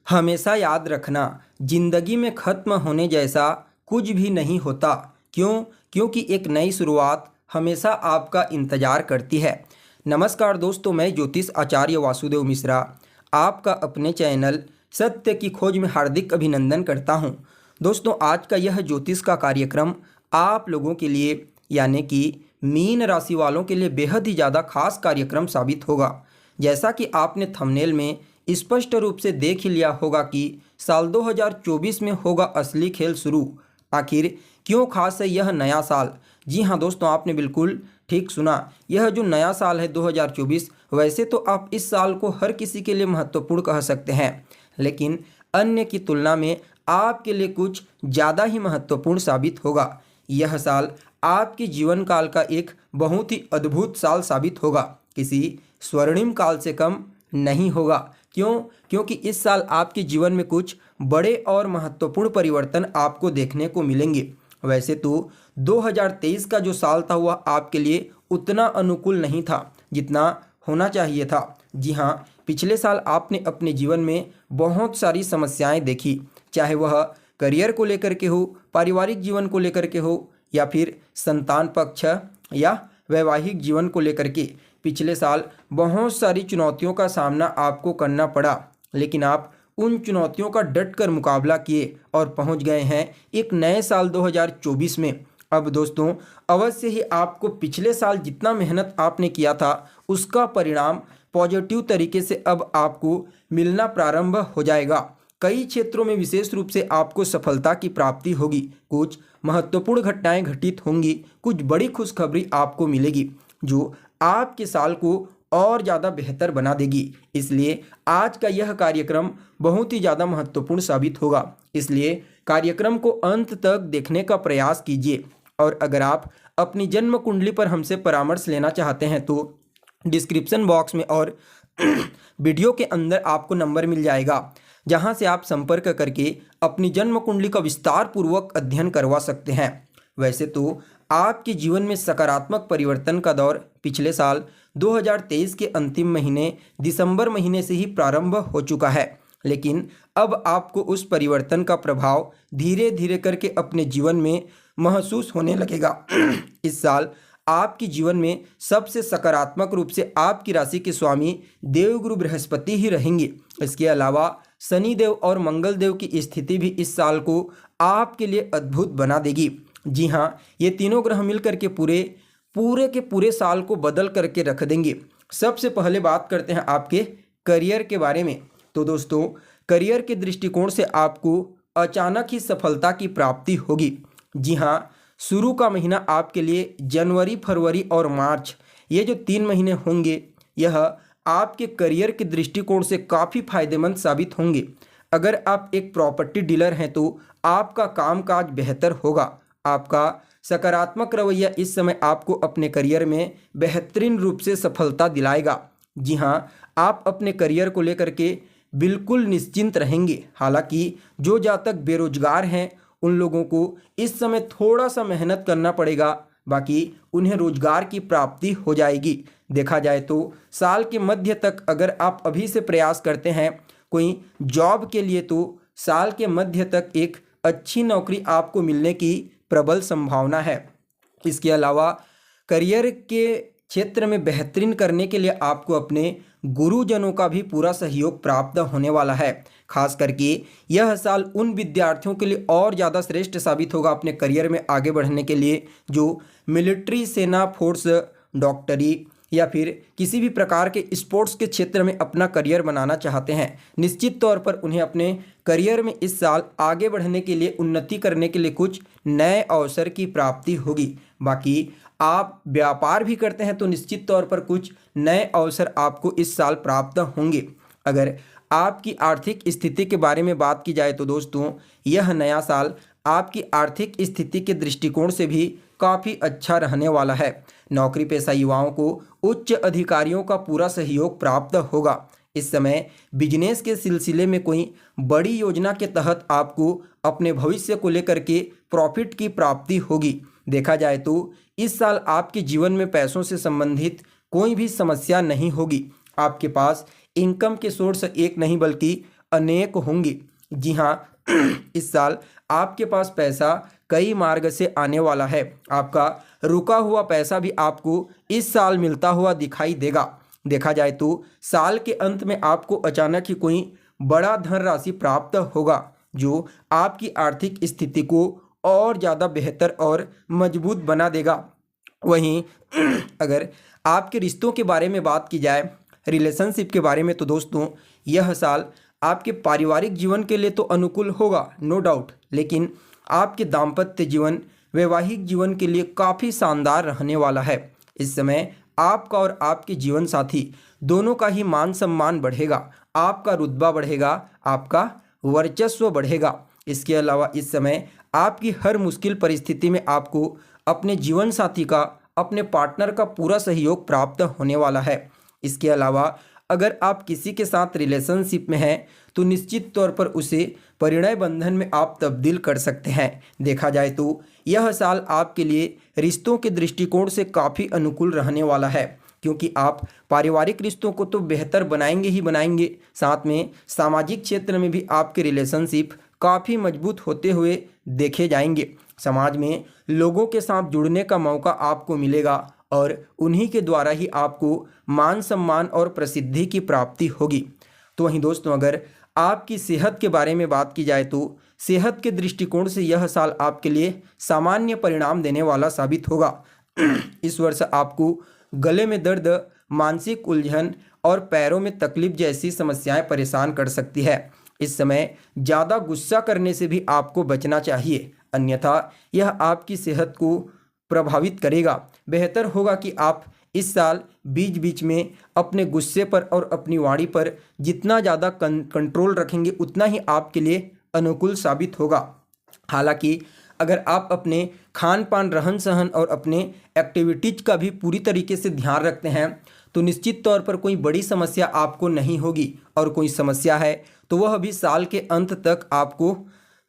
हमेशा याद रखना, जिंदगी में खत्म होने जैसा कुछ भी नहीं होता। क्यों? क्योंकि एक नई शुरुआत हमेशा आपका इंतजार करती है। नमस्कार दोस्तों, मैं ज्योतिष आचार्य वासुदेव मिश्रा आपका अपने चैनल सत्य की खोज में हार्दिक अभिनंदन करता हूं। दोस्तों, आज का यह ज्योतिष का कार्यक्रम आप लोगों के लिए यानी कि मीन राशि वालों के लिए बेहद ही ज़्यादा खास कार्यक्रम साबित होगा। जैसा कि आपने थंबनेल में स्पष्ट रूप से देख ही लिया होगा कि साल 2024 में होगा असली खेल शुरू। आखिर क्यों खास है यह नया साल? जी हाँ दोस्तों, आपने बिल्कुल ठीक सुना। यह जो नया साल है 2024, वैसे तो आप इस साल को हर किसी के लिए महत्वपूर्ण कह सकते हैं, लेकिन अन्य की तुलना में आपके लिए कुछ ज़्यादा ही महत्वपूर्ण साबित होगा। यह साल आपके जीवन काल का एक बहुत ही अद्भुत साल साबित होगा, किसी स्वर्णिम काल से कम नहीं होगा। क्यों? क्योंकि इस साल आपके जीवन में कुछ बड़े और महत्वपूर्ण परिवर्तन आपको देखने को मिलेंगे। वैसे तो 2023 का जो साल था वह आपके लिए उतना अनुकूल नहीं था जितना होना चाहिए था। जी हाँ, पिछले साल आपने अपने जीवन में बहुत सारी समस्याएं देखी, चाहे वह करियर को लेकर के हो, पारिवारिक जीवन को लेकर के हो, या फिर संतान पक्ष या वैवाहिक जीवन को लेकर के। पिछले साल बहुत सारी चुनौतियों का सामना आपको करना पड़ा, लेकिन आप उन चुनौतियों का डट कर मुकाबला किए और पहुंच गए हैं एक नए साल 2024 में। अब दोस्तों, अवश्य ही आपको पिछले साल जितना मेहनत आपने किया था उसका परिणाम पॉजिटिव तरीके से अब आपको मिलना प्रारंभ हो जाएगा। कई क्षेत्रों में विशेष रूप से आपको सफलता की प्राप्ति होगी, कुछ महत्वपूर्ण घटनाएं घटित होंगी, कुछ बड़ी खुशखबरी आपको मिलेगी जो आपके साल को और ज़्यादा बेहतर बना देगी। इसलिए आज का यह कार्यक्रम बहुत ही ज़्यादा महत्वपूर्ण साबित होगा, इसलिए कार्यक्रम को अंत तक देखने का प्रयास कीजिए। और अगर आप अपनी जन्म कुंडली पर हमसे परामर्श लेना चाहते हैं तो डिस्क्रिप्शन बॉक्स में और वीडियो के अंदर आपको नंबर मिल जाएगा, जहां से आप संपर्क करके अपनी जन्म कुंडली का विस्तार पूर्वक अध्ययन करवा सकते हैं। वैसे तो आपके जीवन में सकारात्मक परिवर्तन का दौर पिछले साल 2023 के अंतिम महीने दिसंबर महीने से ही प्रारंभ हो चुका है, लेकिन अब आपको उस परिवर्तन का प्रभाव धीरे धीरे करके अपने जीवन में महसूस होने लगेगा। इस साल आपके जीवन में सबसे सकारात्मक रूप से आपकी राशि के स्वामी देवगुरु बृहस्पति ही रहेंगे। इसके अलावा शनि देव और मंगल देव की स्थिति भी इस साल को आपके लिए अद्भुत बना देगी। जी हाँ, ये तीनों ग्रह मिलकर के पूरे साल को बदल करके रख देंगे। सबसे पहले बात करते हैं आपके करियर के बारे में। तो दोस्तों, करियर के दृष्टिकोण से आपको अचानक ही सफलता की प्राप्ति होगी। जी हाँ, शुरू का महीना आपके लिए जनवरी, फरवरी और मार्च, ये जो 3 महीने होंगे, यह आपके करियर के दृष्टिकोण से काफ़ी फायदेमंद साबित होंगे। अगर आप एक प्रॉपर्टी डीलर हैं तो आपका कामकाज बेहतर होगा। आपका सकारात्मक रवैया इस समय आपको अपने करियर में बेहतरीन रूप से सफलता दिलाएगा। जी हाँ, आप अपने करियर को लेकर के बिल्कुल निश्चिंत रहेंगे। हालांकि जो जातक बेरोजगार हैं उन लोगों को इस समय थोड़ा सा मेहनत करना पड़ेगा, बाकी उन्हें रोजगार की प्राप्ति हो जाएगी। देखा जाए तो साल के मध्य तक अगर आप अभी से प्रयास करते हैं कोई जॉब के लिए, तो साल के मध्य तक एक अच्छी नौकरी आपको मिलने की प्रबल संभावना है। इसके अलावा करियर के क्षेत्र में बेहतरीन करने के लिए आपको अपने गुरुजनों का भी पूरा सहयोग प्राप्त होने वाला है। खास करके यह साल उन विद्यार्थियों के लिए और ज़्यादा श्रेष्ठ साबित होगा अपने करियर में आगे बढ़ने के लिए जो मिलिट्री, सेना, फोर्स, डॉक्टरी या फिर किसी भी प्रकार के स्पोर्ट्स के क्षेत्र में अपना करियर बनाना चाहते हैं। निश्चित तौर पर उन्हें अपने करियर में इस साल आगे बढ़ने के लिए, उन्नति करने के लिए कुछ नए अवसर की प्राप्ति होगी। बाकी आप व्यापार भी करते हैं तो निश्चित तौर पर कुछ नए अवसर आपको इस साल प्राप्त होंगे। अगर आपकी आर्थिक स्थिति के बारे में बात की जाए तो दोस्तों, यह नया साल आपकी आर्थिक स्थिति के दृष्टिकोण से भी काफ़ी अच्छा रहने वाला है। नौकरी पेशा युवाओं को उच्च अधिकारियों का पूरा सहयोग प्राप्त होगा। इस समय बिजनेस के सिलसिले में कोई बड़ी योजना के तहत आपको अपने भविष्य को लेकर के प्रॉफिट की प्राप्ति होगी। देखा जाए तो इस साल आपके जीवन में पैसों से संबंधित कोई भी समस्या नहीं होगी। आपके पास इनकम के सोर्स एक नहीं बल्कि अनेक होंगी। जी हाँ, इस साल आपके पास पैसा कई मार्ग से आने वाला है। आपका रुका हुआ पैसा भी आपको इस साल मिलता हुआ दिखाई देगा। देखा जाए तो साल के अंत में आपको अचानक ही कोई बड़ा धनराशि प्राप्त होगा जो आपकी आर्थिक स्थिति को और ज़्यादा बेहतर और मजबूत बना देगा। वहीं अगर आपके रिश्तों के बारे में बात की जाए, रिलेशनशिप के बारे में, तो दोस्तों यह साल आपके पारिवारिक जीवन के लिए तो अनुकूल होगा, नो डाउट, लेकिन आपके दाम्पत्य जीवन, वैवाहिक जीवन के लिए काफ़ी शानदार रहने वाला है। इस समय आपका और आपके जीवन साथी दोनों का ही मान सम्मान बढ़ेगा, आपका रुतबा बढ़ेगा, आपका वर्चस्व बढ़ेगा। इसके अलावा इस समय आपकी हर मुश्किल परिस्थिति में आपको अपने जीवन साथी का, अपने पार्टनर का पूरा सहयोग प्राप्त होने वाला है। इसके अलावा अगर आप किसी के साथ रिलेशनशिप में हैं तो निश्चित तौर पर उसे परिणय बंधन में आप तब्दील कर सकते हैं। देखा जाए तो यह साल आपके लिए रिश्तों के दृष्टिकोण से काफ़ी अनुकूल रहने वाला है, क्योंकि आप पारिवारिक रिश्तों को तो बेहतर बनाएंगे ही बनाएंगे, साथ में सामाजिक क्षेत्र में भी आपके रिलेशनशिप काफ़ी मजबूत होते हुए देखे जाएंगे। समाज में लोगों के साथ जुड़ने का मौका आपको मिलेगा और उन्हीं के द्वारा ही आपको मान सम्मान और प्रसिद्धि की प्राप्ति होगी। तो वहीं दोस्तों अगर आपकी सेहत के बारे में बात की जाए तो सेहत के दृष्टिकोण से यह साल आपके लिए सामान्य परिणाम देने वाला साबित होगा। इस वर्ष आपको गले में दर्द, मानसिक उलझन और पैरों में तकलीफ जैसी समस्याएं परेशान कर सकती है। इस समय ज़्यादा गुस्सा करने से भी आपको बचना चाहिए, अन्यथा यह आपकी सेहत को प्रभावित करेगा। बेहतर होगा कि आप इस साल बीच बीच में अपने गुस्से पर और अपनी वाणी पर जितना ज़्यादा कंट्रोल रखेंगे उतना ही आपके लिए अनुकूल साबित होगा। हालांकि अगर आप अपने खान पान, रहन सहन और अपने एक्टिविटीज का भी पूरी तरीके से ध्यान रखते हैं तो निश्चित तौर पर कोई बड़ी समस्या आपको नहीं होगी, और कोई समस्या है तो वह भी साल के अंत तक आपको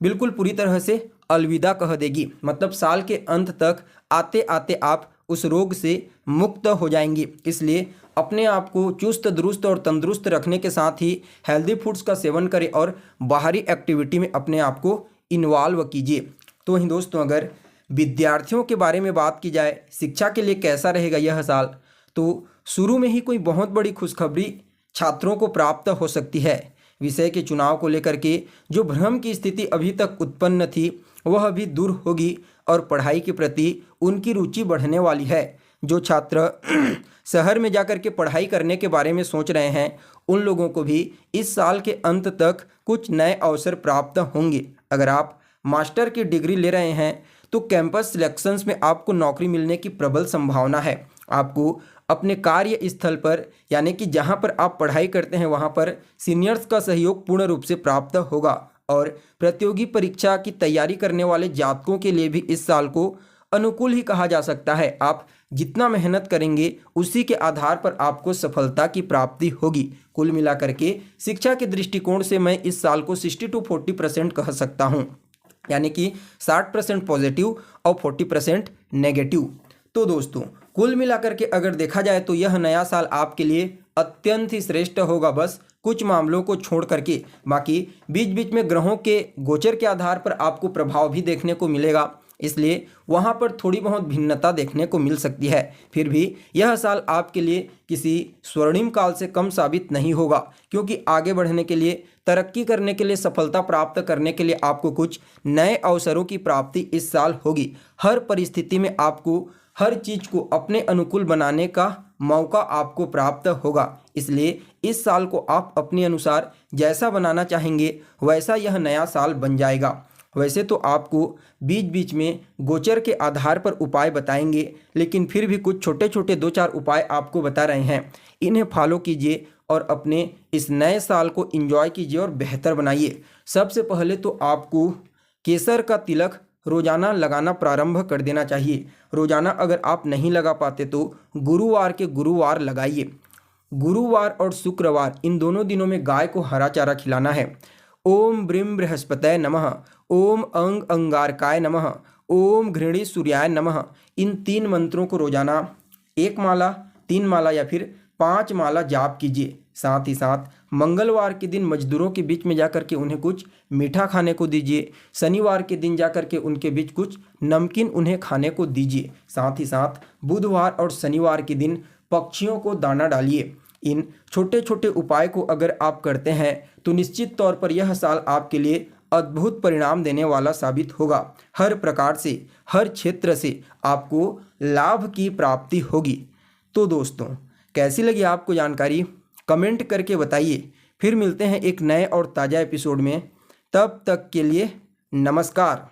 बिल्कुल पूरी तरह से अलविदा कह देगी। मतलब साल के अंत तक आते आते आप उस रोग से मुक्त हो जाएंगी। इसलिए अपने आप को चुस्त दुरुस्त और तंदुरुस्त रखने के साथ ही हेल्दी फूड्स का सेवन करें और बाहरी एक्टिविटी में अपने आप को इन्वॉल्व कीजिए। तो वहीं दोस्तों अगर विद्यार्थियों के बारे में बात की जाए, शिक्षा के लिए कैसा रहेगा यह साल, तो शुरू में ही कोई बहुत बड़ी खुशखबरी छात्रों को प्राप्त हो सकती है। विषय के चुनाव को लेकर के जो भ्रम की स्थिति अभी तक उत्पन्न थी वह भी दूर होगी और पढ़ाई के प्रति उनकी रुचि बढ़ने वाली है। जो छात्र शहर में जाकर के पढ़ाई करने के बारे में सोच रहे हैं उन लोगों को भी इस साल के अंत तक कुछ नए अवसर प्राप्त होंगे। अगर आप मास्टर की डिग्री ले रहे हैं तो कैंपस सिलेक्शंस में आपको नौकरी मिलने की प्रबल संभावना है। आपको अपने कार्य स्थल पर यानी कि जहां पर आप पढ़ाई करते हैं वहां पर सीनियर्स का सहयोग पूर्ण रूप से प्राप्त होगा, और प्रतियोगी परीक्षा की तैयारी करने वाले जातकों के लिए भी इस साल को अनुकूल ही कहा जा सकता है। आप जितना मेहनत करेंगे उसी के आधार पर आपको सफलता की प्राप्ति होगी। कुल मिलाकर के शिक्षा के दृष्टिकोण से मैं इस साल को 60 to 40% कह सकता हूँ, यानी कि 60% पॉजिटिव और 40% नेगेटिव। तो दोस्तों कुल मिलाकर के अगर देखा जाए तो यह नया साल आपके लिए अत्यंत ही श्रेष्ठ होगा, बस कुछ मामलों को छोड़ करके। बाकी बीच बीच में ग्रहों के गोचर के आधार पर आपको प्रभाव भी देखने को मिलेगा, इसलिए वहाँ पर थोड़ी बहुत भिन्नता देखने को मिल सकती है। फिर भी यह साल आपके लिए किसी स्वर्णिम काल से कम साबित नहीं होगा, क्योंकि आगे बढ़ने के लिए, तरक्की करने के लिए, सफलता प्राप्त करने के लिए आपको कुछ नए अवसरों की प्राप्ति इस साल होगी। हर परिस्थिति में आपको हर चीज़ को अपने अनुकूल बनाने का मौका आपको प्राप्त होगा। इसलिए इस साल को आप अपने अनुसार जैसा बनाना चाहेंगे वैसा यह नया साल बन जाएगा। वैसे तो आपको बीच बीच में गोचर के आधार पर उपाय बताएंगे, लेकिन फिर भी कुछ छोटे छोटे 2-4 उपाय आपको बता रहे हैं, इन्हें फॉलो कीजिए और अपने इस नए साल को एंजॉय कीजिए और बेहतर बनाइए। सबसे पहले तो आपको केसर का तिलक रोजाना लगाना प्रारंभ कर देना चाहिए। रोजाना अगर आप नहीं लगा पाते तो गुरुवार के गुरुवार लगाइए। गुरुवार और शुक्रवार इन दोनों दिनों में गाय को हरा चारा खिलाना है। ओम ब्रीम बृहस्पतये नमः, ओम अंग अंगारकाय नमः, ओम घृणी सूर्याय नमः, इन 3 मंत्रों को रोजाना 1 माला, 3 माला या फिर 5 माला जाप कीजिए। साथ ही साथ मंगलवार के दिन मजदूरों के बीच में जाकर के उन्हें कुछ मीठा खाने को दीजिए। शनिवार के दिन जाकर के उनके बीच कुछ नमकीन उन्हें खाने को दीजिए। साथ ही साथ बुधवार और शनिवार के दिन पक्षियों को दाना डालिए। इन छोटे छोटे उपाय को अगर आप करते हैं तो निश्चित तौर पर यह साल आपके लिए अद्भुत परिणाम देने वाला साबित होगा। हर प्रकार से, हर क्षेत्र से आपको लाभ की प्राप्ति होगी। तो दोस्तों, कैसी लगी आपको जानकारी, कमेंट करके बताइए। फिर मिलते हैं एक नए और ताज़ा एपिसोड में। तब तक के लिए नमस्कार।